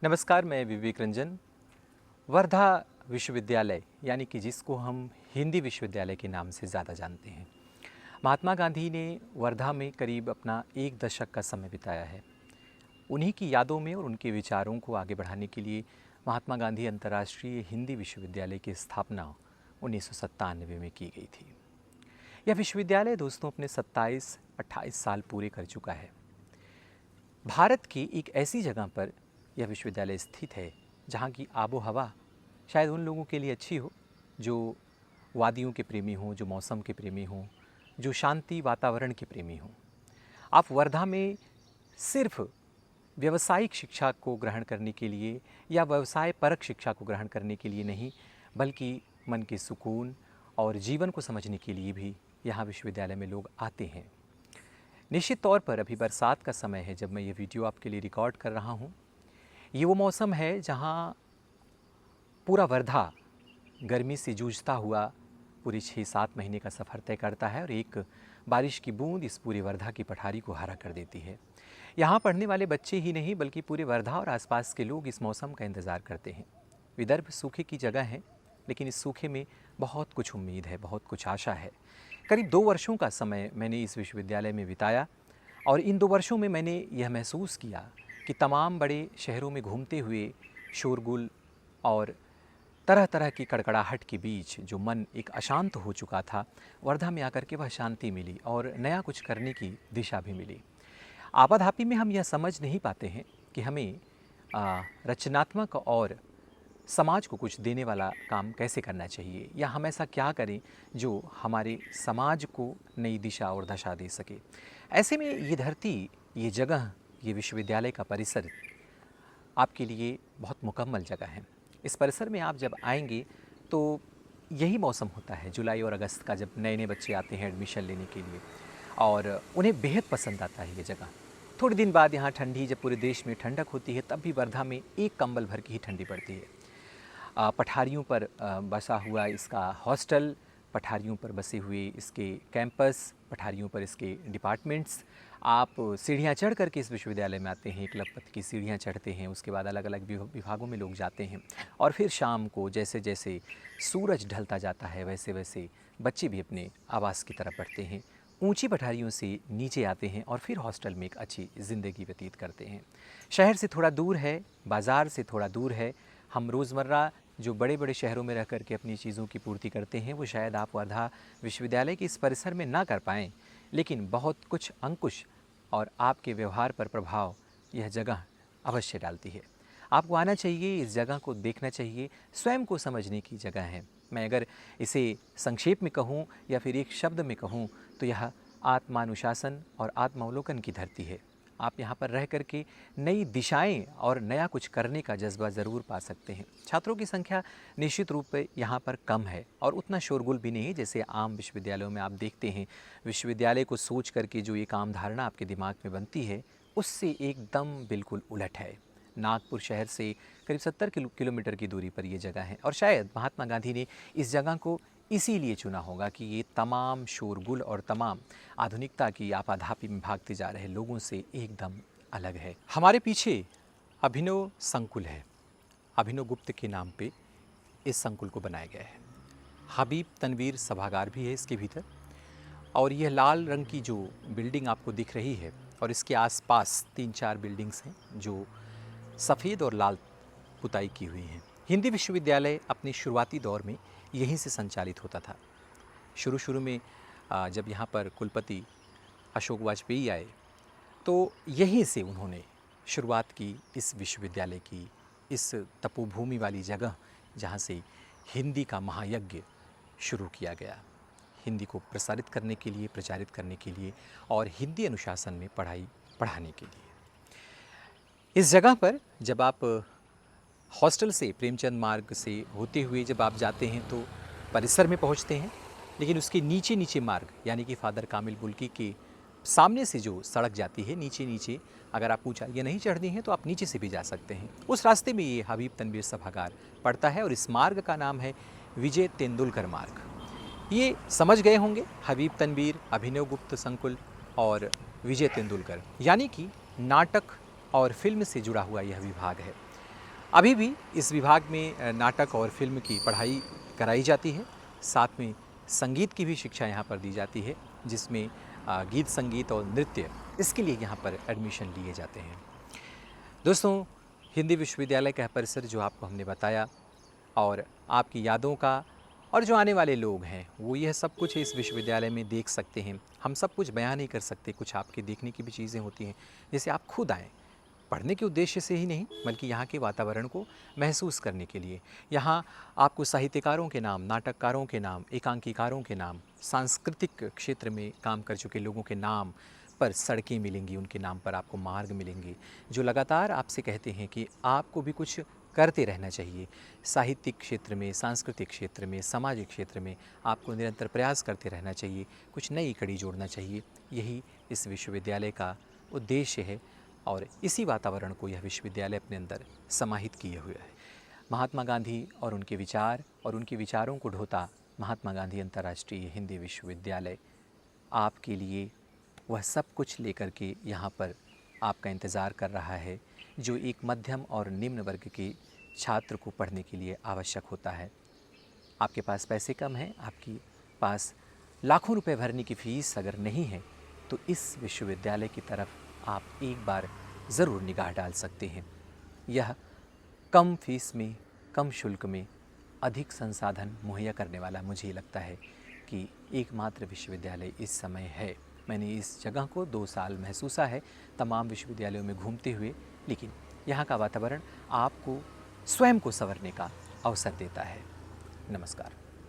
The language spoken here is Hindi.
नमस्कार, मैं विवेक रंजन। वर्धा विश्वविद्यालय यानी कि जिसको हम हिंदी विश्वविद्यालय के नाम से ज़्यादा जानते हैं, महात्मा गांधी ने वर्धा में करीब अपना एक दशक का समय बिताया है। उन्हीं की यादों में और उनके विचारों को आगे बढ़ाने के लिए महात्मा गांधी अंतर्राष्ट्रीय हिंदी विश्वविद्यालय की स्थापना 1997 में की गई थी। यह विश्वविद्यालय दोस्तों अपने 27-28 साल पूरे कर चुका है। भारत की एक ऐसी जगह पर यह विश्वविद्यालय स्थित है जहाँ की आबो हवा शायद उन लोगों के लिए अच्छी हो जो वादियों के प्रेमी हों, जो मौसम के प्रेमी हों, जो शांति वातावरण के प्रेमी हों। आप वर्धा में सिर्फ व्यावसायिक शिक्षा को ग्रहण करने के लिए या व्यवसाय परक शिक्षा को ग्रहण करने के लिए नहीं, बल्कि मन के सुकून और जीवन को समझने के लिए भी यहाँ विश्वविद्यालय में लोग आते हैं। निश्चित तौर पर अभी बरसात का समय है जब मैं ये वीडियो आपके लिए रिकॉर्ड कर रहा हूँ। ये वो मौसम है जहाँ पूरा वर्धा गर्मी से जूझता हुआ पूरे 6-7 महीने का सफ़र तय करता है और एक बारिश की बूंद इस पूरे वर्धा की पठारी को हरा कर देती है। यहाँ पढ़ने वाले बच्चे ही नहीं बल्कि पूरे वर्धा और आसपास के लोग इस मौसम का इंतज़ार करते हैं। विदर्भ सूखे की जगह है, लेकिन इस सूखे में बहुत कुछ उम्मीद है, बहुत कुछ आशा है। करीब 2 वर्षों का समय मैंने इस विश्वविद्यालय में बिताया और इन 2 वर्षों में मैंने यह महसूस किया कि तमाम बड़े शहरों में घूमते हुए शोरगुल और तरह तरह की कड़कड़ाहट के बीच जो मन एक अशांत हो चुका था, वर्धा में आकर के वह शांति मिली और नया कुछ करने की दिशा भी मिली। आपाधापी में हम यह समझ नहीं पाते हैं कि हमें रचनात्मक और समाज को कुछ देने वाला काम कैसे करना चाहिए या हम ऐसा क्या करें जो हमारे समाज को नई दिशा और दशा दे सके। ऐसे में ये धरती, ये जगह, ये विश्वविद्यालय का परिसर आपके लिए बहुत मुकम्मल जगह है। इस परिसर में आप जब आएंगे तो यही मौसम होता है जुलाई और अगस्त का, जब नए नए बच्चे आते हैं एडमिशन लेने के लिए और उन्हें बेहद पसंद आता है ये जगह। थोड़े दिन बाद यहाँ ठंडी, जब पूरे देश में ठंडक होती है, तब भी वर्धा में एक कंबल भर की ही ठंडी पड़ती है। पठारियों पर बसा हुआ इसका हॉस्टल, पठारियों पर बसे हुए इसके कैंपस, पठारियों पर इसके डिपार्टमेंट्स। आप सीढ़ियाँ चढ़ करके इस विश्वविद्यालय में आते हैं, एक लखपत की सीढ़ियाँ चढ़ते हैं, उसके बाद अलग अलग विभागों में लोग जाते हैं और फिर शाम को जैसे जैसे सूरज ढलता जाता है वैसे वैसे बच्चे भी अपने आवास की तरफ बढ़ते हैं, ऊंची पठारियों से नीचे आते हैं और फिर हॉस्टल में एक अच्छी ज़िंदगी व्यतीत करते हैं। शहर से थोड़ा दूर है, बाज़ार से थोड़ा दूर है। हम रोज़मर्रा जो बड़े बड़े शहरों में रह कर के अपनी चीज़ों की पूर्ति करते हैं वो शायद आप वर्धा विश्वविद्यालय के इस परिसर में ना कर पाएँ, लेकिन बहुत कुछ अंकुश और आपके व्यवहार पर प्रभाव यह जगह अवश्य डालती है। आपको आना चाहिए, इस जगह को देखना चाहिए, स्वयं को समझने की जगह है। मैं अगर इसे संक्षेप में कहूँ या फिर एक शब्द में कहूँ तो यह आत्मानुशासन और आत्मावलोकन की धरती है। आप यहाँ पर रह करके नई दिशाएं और नया कुछ करने का जज्बा ज़रूर पा सकते हैं। छात्रों की संख्या निश्चित रूप से यहाँ पर कम है और उतना शोरगुल भी नहीं है जैसे आम विश्वविद्यालयों में आप देखते हैं। विश्वविद्यालय को सोच करके जो एक आम धारणा आपके दिमाग में बनती है, उससे एकदम बिल्कुल उलट है। नागपुर शहर से करीब 70 किलोमीटर की दूरी पर ये जगह है और शायद महात्मा गांधी ने इस जगह को इसीलिए चुना होगा कि ये तमाम शोरगुल और तमाम आधुनिकता की आपाधापी में भागते जा रहे लोगों से एकदम अलग है। हमारे पीछे अभिनव संकुल है। अभिनव गुप्त के नाम पे इस संकुल को बनाया गया है। हबीब तनवीर सभागार भी है इसके भीतर और यह लाल रंग की जो बिल्डिंग आपको दिख रही है और इसके आसपास 3-4 बिल्डिंग्स हैं जो सफ़ेद और लाल पुताई की हुई हैं। हिंदी विश्वविद्यालय अपने शुरुआती दौर में यहीं से संचालित होता था। शुरू में जब यहाँ पर कुलपति अशोक वाजपेयी आए तो यहीं से उन्होंने शुरुआत की इस विश्वविद्यालय की, इस तपोभूमि वाली जगह जहाँ से हिंदी का महायज्ञ शुरू किया गया, हिंदी को प्रसारित करने के लिए, प्रचारित करने के लिए और हिंदी अनुशासन में पढ़ाई पढ़ाने के लिए। इस जगह पर जब आप हॉस्टल से प्रेमचंद मार्ग से होते हुए जब आप जाते हैं तो परिसर में पहुंचते हैं, लेकिन उसके नीचे नीचे मार्ग यानी कि फादर कामिल बुल्की के सामने से जो सड़क जाती है नीचे नीचे, अगर आप ऊंचाइयाँ नहीं चढ़नी हैं तो आप नीचे से भी जा सकते हैं। उस रास्ते में ये हबीब तनवीर सभागार पड़ता है और इस मार्ग का नाम है विजय तेंदुलकर मार्ग। ये समझ गए होंगे, हबीब तनवीर, अभिनव गुप्त संकुल और विजय तेंदुलकर, यानी कि नाटक और फिल्म से जुड़ा हुआ यह विभाग है। अभी भी इस विभाग में नाटक और फिल्म की पढ़ाई कराई जाती है। साथ में संगीत की भी शिक्षा यहाँ पर दी जाती है, जिसमें गीत संगीत और नृत्य इसके लिए यहाँ पर एडमिशन लिए जाते हैं। दोस्तों, हिंदी विश्वविद्यालय का परिसर जो आपको हमने बताया और आपकी यादों का, और जो आने वाले लोग हैं वो यह सब कुछ इस विश्वविद्यालय में देख सकते हैं। हम सब कुछ बयान नहीं कर सकते, कुछ आपके देखने की भी चीज़ें होती हैं, जैसे आप खुद आएँ पढ़ने के उद्देश्य से ही नहीं, बल्कि यहाँ के वातावरण को महसूस करने के लिए। यहाँ आपको साहित्यकारों के नाम, नाटककारों के नाम, एकांकीकारों के नाम, सांस्कृतिक क्षेत्र में काम कर चुके लोगों के नाम पर सड़कें मिलेंगी, उनके नाम पर आपको मार्ग मिलेंगे, जो लगातार आपसे कहते हैं कि आपको भी कुछ करते रहना चाहिए। साहित्यिक क्षेत्र में, सांस्कृतिक क्षेत्र में, सामाजिक क्षेत्र में आपको निरंतर प्रयास करते रहना चाहिए, कुछ नई कड़ी जोड़ना चाहिए। यही इस विश्वविद्यालय का उद्देश्य है और इसी वातावरण को यह विश्वविद्यालय अपने अंदर समाहित किए हुए है। महात्मा गांधी और उनके विचार और उनके विचारों को ढोता महात्मा गांधी अंतर्राष्ट्रीय हिंदी विश्वविद्यालय आपके लिए वह सब कुछ लेकर के यहाँ पर आपका इंतज़ार कर रहा है, जो एक मध्यम और निम्न वर्ग के छात्र को पढ़ने के लिए आवश्यक होता है। आपके पास पैसे कम हैं, आपके पास लाखों रुपए भरने की फ़ीस अगर नहीं है, तो इस विश्वविद्यालय की तरफ आप एक बार ज़रूर निगाह डाल सकते हैं। यह कम फीस में, कम शुल्क में अधिक संसाधन मुहैया करने वाला मुझे लगता है कि एकमात्र विश्वविद्यालय इस समय है। मैंने इस जगह को 2 साल महसूसा है तमाम विश्वविद्यालयों में घूमते हुए, लेकिन यहाँ का वातावरण आपको स्वयं को संवरने का अवसर देता है। नमस्कार।